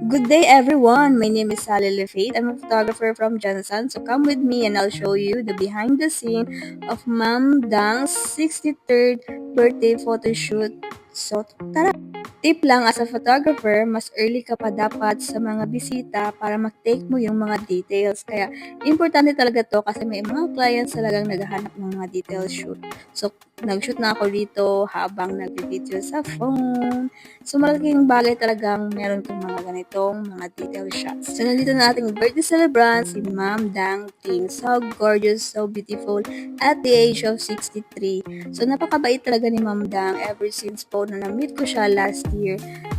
Good day everyone, my name is Sally Lefate. I'm a photographer from Johnson. So come with me and I'll show you the behind the scene of Ma'am Dang's 63rd birthday photo shoot. So tara! Tip lang as a photographer, mas early ka pa dapat sa mga bisita para mag-take mo yung mga details. Kaya importante talaga to kasi may mga clients talagang naghahanap ng mga detail shoot. So nag-shoot na ako dito habang nag-video sa phone. So malaking bagay talagang meron kong mga ganitong mga detail shots. So nandito na ating birthday celebrant, si Ma'am Dang Ting. So gorgeous, so beautiful at the age of 63. So napakabait talaga ni Ma'am Dang ever since po na na-meet ko siya last year.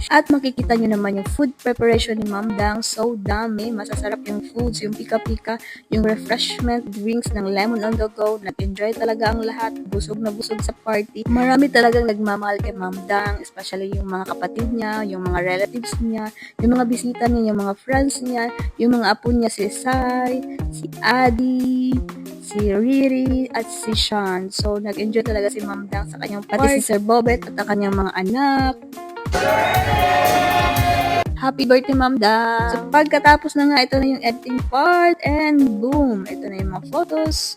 At makikita nyo naman yung food preparation ni Ma'am Dang. So dami, masasarap yung foods, yung pika-pika, yung refreshment drinks ng lemon on the go. Nag-enjoy talaga ang lahat, busog na busog sa party. Marami talagang nagmamahal kay Ma'am Dang, especially yung mga kapatid niya, yung mga relatives niya, yung mga bisita niya, yung mga friends niya, yung mga apo niya si Sai, si Adi, si Riri, at si Sean. So, nag-enjoy talaga si Ma'am Dang sa kanyang party, si Sir Bobet at ang kanyang mga anak. Happy birthday, Ma'am Dang! So, pagkatapos na nga, ito na yung editing part and boom! Ito na yung mga photos.